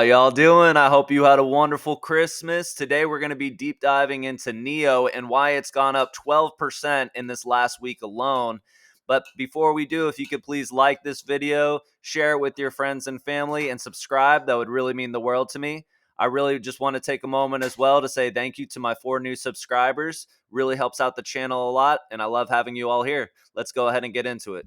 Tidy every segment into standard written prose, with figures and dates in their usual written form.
How y'all doing? I hope you had a wonderful Christmas. Today we're going to be deep diving into NIO and why it's gone up 12% in this last week alone. But before we do, if you could please like this video, share it with your friends and family, and subscribe, that would really mean the world to me. I really just want to take a moment as well to say thank you to my 4 new subscribers. Really helps out the channel a lot, and I love having you all here. Let's go ahead and get into it.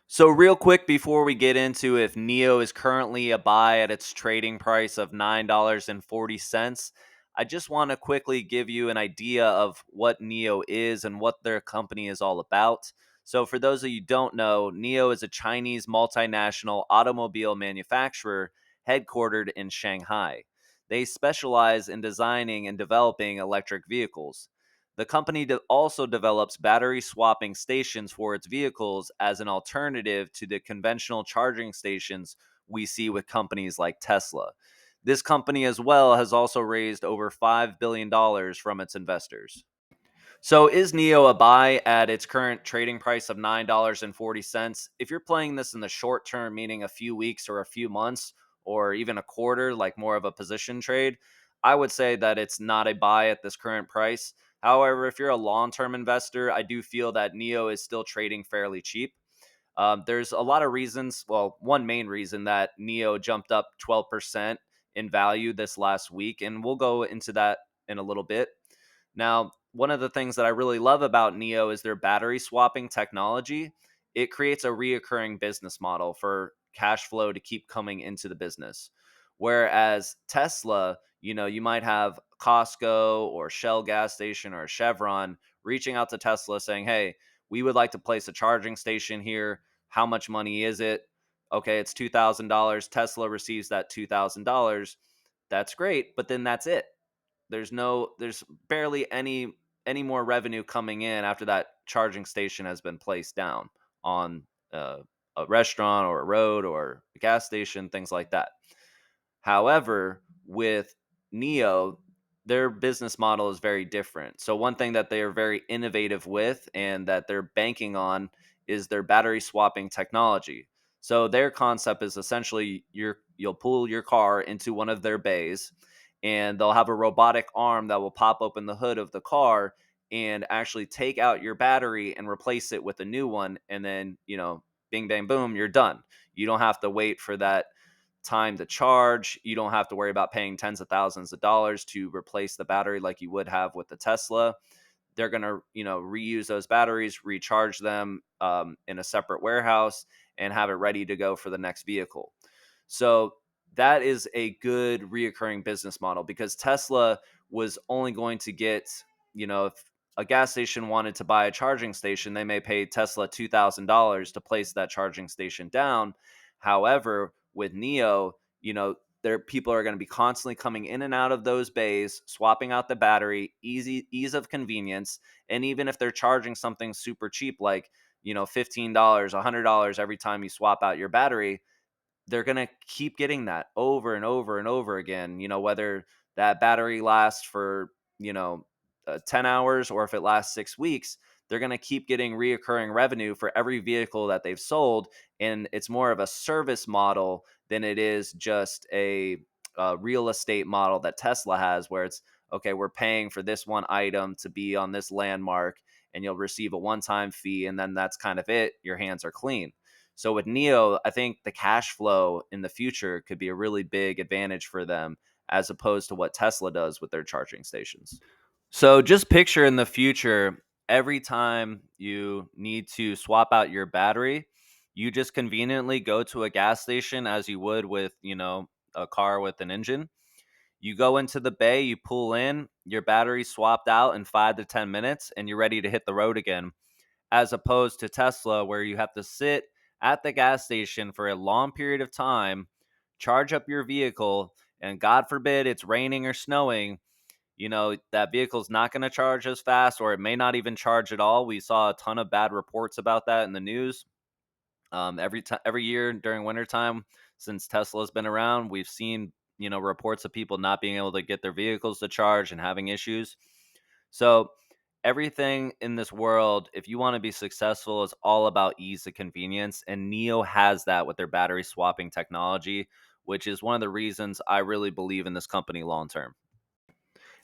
So, real quick before we get into if NIO is currently a buy at its trading price of $9.40, I just want to quickly give you an idea of what NIO is and what their company is all about. So, for those of you who don't know, NIO is a Chinese multinational automobile manufacturer headquartered in Shanghai. They specialize in designing and developing electric vehicles. The company also develops battery swapping stations for its vehicles as an alternative to the conventional charging stations we see with companies like Tesla. This company as well has also raised over $5 billion from its investors. So is NIO a buy at its current trading price of $9.40? If you're playing this in the short term, meaning a few weeks or a few months or even a quarter, like more of a position trade, I would say that it's not a buy at this current price. However, if you're a long-term investor, I do feel that NIO is still trading fairly cheap. There's a lot of reasons. Well, one main reason that NIO jumped up 12% in value this last week, and we'll go into that in a little bit. Now, one of the things that I really love about NIO is their battery swapping technology. It creates a reoccurring business model for cash flow to keep coming into the business. Whereas Tesla, you might have Costco or Shell gas station or Chevron reaching out to Tesla saying, hey, we would like to place a charging station here. How much money is it? Okay, it's $2,000. Tesla receives that $2,000. That's great, but then that's it. There's barely any more revenue coming in after that charging station has been placed down on uh, a restaurant or a road or a gas station, things like that. However, with NIO, their business model is very different. So one thing that they are very innovative with and that they're banking on is their battery swapping technology. So their concept is essentially you'll pull your car into one of their bays and they'll have a robotic arm that will pop open the hood of the car and actually take out your battery and replace it with a new one, and then, bing bang boom, you're done. You don't have to wait for that time to charge. You don't have to worry about paying tens of thousands of dollars to replace the battery like you would have with the Tesla. They're going to, reuse those batteries, recharge them in a separate warehouse, and have it ready to go for the next vehicle. So that is a good reoccurring business model, because Tesla was only going to get, if a gas station wanted to buy a charging station, they may pay Tesla $2,000 to place that charging station down. However, with NIO, there people are going to be constantly coming in and out of those bays, swapping out the battery, ease of convenience. And even if they're charging something super cheap, like, $15, $100 every time you swap out your battery, they're going to keep getting that over and over and over again, whether that battery lasts for, 10 hours or if it lasts 6 weeks. They're going to keep getting reoccurring revenue for every vehicle that they've sold. And it's more of a service model than it is just a real estate model that Tesla has, where it's, okay, we're paying for this one item to be on this landmark and you'll receive a one-time fee. And then that's kind of it. Your hands are clean. So with NIO, I think the cash flow in the future could be a really big advantage for them, as opposed to what Tesla does with their charging stations. So just picture in the future, every time you need to swap out your battery, you just conveniently go to a gas station as you would with, a car with an engine. You go into the bay, you pull in, your battery's swapped out in 5 to 10 minutes, and you're ready to hit the road again, as opposed to Tesla, where you have to sit at the gas station for a long period of time, charge up your vehicle, and God forbid it's raining or snowing, that vehicle's not going to charge as fast, or it may not even charge at all. We saw a ton of bad reports about that in the news. Every year during wintertime, since Tesla's been around, we've seen, reports of people not being able to get their vehicles to charge and having issues. So everything in this world, if you want to be successful, is all about ease and convenience. And NIO has that with their battery swapping technology, which is one of the reasons I really believe in this company long term.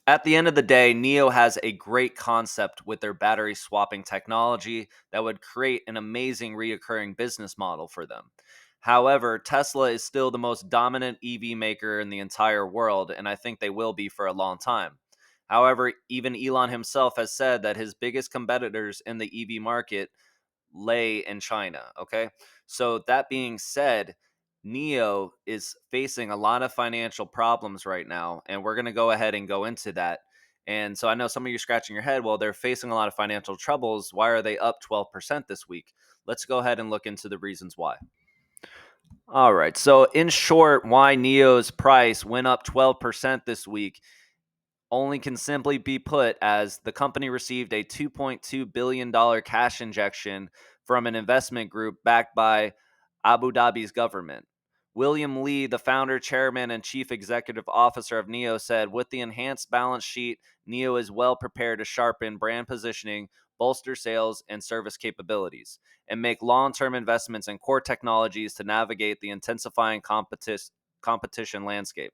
At the end of the day, NIO has a great concept with their battery swapping technology that would create an amazing reoccurring business model for them. However, Tesla is still the most dominant EV maker in the entire world, and I think they will be for a long time. However, even Elon himself has said that his biggest competitors in the EV market lay in China. Okay. So, that being said, NIO is facing a lot of financial problems right now, and we're going to go ahead and go into that. And so I know some of you scratching your head, well, they're facing a lot of financial troubles. Why are they up 12% this week? Let's go ahead and look into the reasons why. All right. So, in short, why NIO's price went up 12% this week only can simply be put as the company received a $2.2 billion cash injection from an investment group backed by Abu Dhabi's government. William Li, the founder, chairman, and chief executive officer of NIO, said, with the enhanced balance sheet, NIO is well prepared to sharpen brand positioning, bolster sales and service capabilities, and make long term investments in core technologies to navigate the intensifying competition landscape.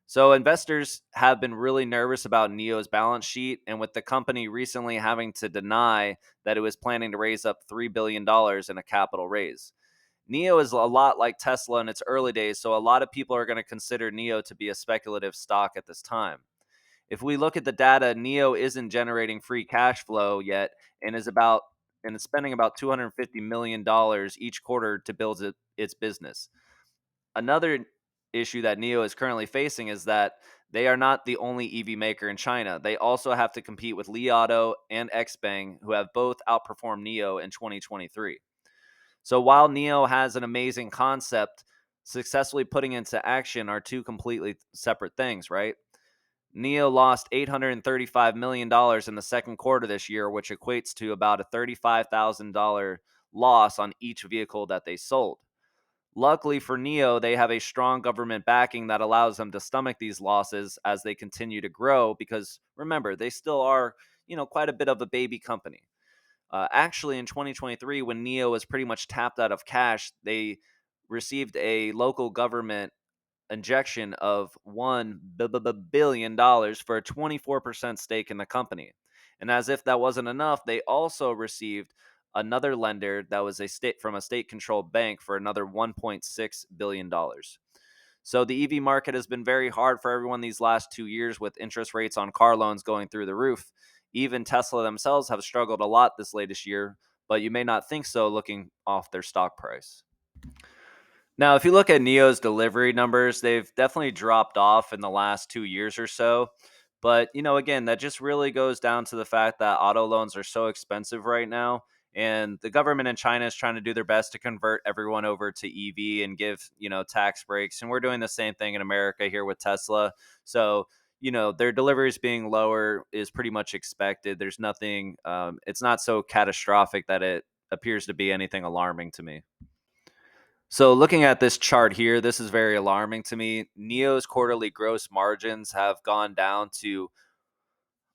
So investors have been really nervous about NIO's balance sheet, and with the company recently having to deny that it was planning to raise up $3 billion in a capital raise. NIO is a lot like Tesla in its early days, so a lot of people are going to consider NIO to be a speculative stock at this time. If we look at the data, NIO isn't generating free cash flow yet and is spending about $250 million each quarter to build its business. Another issue that NIO is currently facing is that they are not the only EV maker in China. They also have to compete with Li Auto and XPeng, who have both outperformed NIO in 2023. So while NIO has an amazing concept, successfully putting into action are two completely separate things, right? NIO lost $835 million in the second quarter this year, which equates to about a $35,000 loss on each vehicle that they sold. Luckily for NIO, they have a strong government backing that allows them to stomach these losses as they continue to grow because remember, they still are, quite a bit of a baby company. Actually, in 2023, when NIO was pretty much tapped out of cash, they received a local government injection of $1 billion for a 24% stake in the company. And as if that wasn't enough, they also received another lender that was from a state-controlled bank for another $1.6 billion. So the EV market has been very hard for everyone these last 2 years with interest rates on car loans going through the roof. Even Tesla themselves have struggled a lot this latest year, but you may not think so looking off their stock price. Now, if you look at NIO's delivery numbers, they've definitely dropped off in the last 2 years or so. But, again, that just really goes down to the fact that auto loans are so expensive right now. And the government in China is trying to do their best to convert everyone over to EV and give, tax breaks. And we're doing the same thing in America here with Tesla. So, their deliveries being lower is pretty much expected. There's nothing, it's not so catastrophic that it appears to be anything alarming to me. So looking at this chart here, this is very alarming to me. NIO's quarterly gross margins have gone down to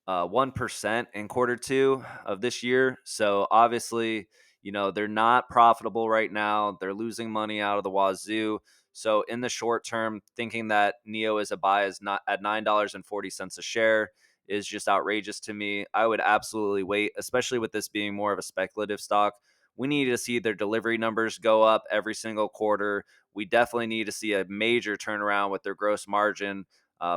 1% in quarter two of this year. So obviously, they're not profitable right now. They're losing money out of the wazoo. So in the short term, thinking that NIO is a buy is not at $9.40 a share is just outrageous to me. I would absolutely wait, especially with this being more of a speculative stock. We need to see their delivery numbers go up every single quarter. We definitely need to see a major turnaround with their gross margin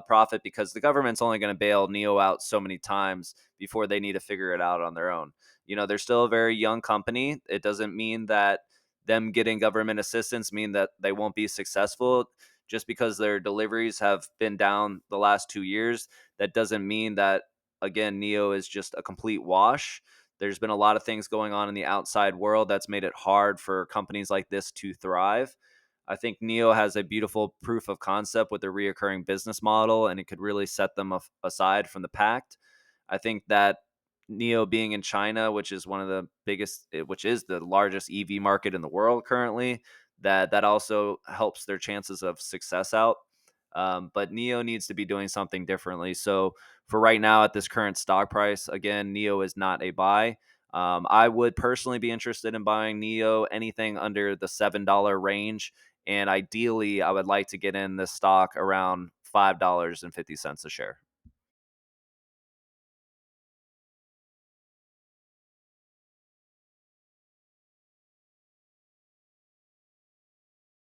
profit because the government's only going to bail NIO out so many times before they need to figure it out on their own. They're still a very young company. It doesn't mean that them getting government assistance mean that they won't be successful. Just because their deliveries have been down the last 2 years, that doesn't mean that, again, NIO is just a complete wash. There's been a lot of things going on in the outside world that's made it hard for companies like this to thrive. I think NIO has a beautiful proof of concept with their reoccurring business model, and it could really set them aside from the pack. I think that NIO being in China, which is one of the biggest, which is the largest EV market in the world currently, that also helps their chances of success out. But NIO needs to be doing something differently. So for right now, at this current stock price, again, NIO is not a buy. I would personally be interested in buying NIO anything under the $7 range. And ideally, I would like to get in this stock around $5.50 a share.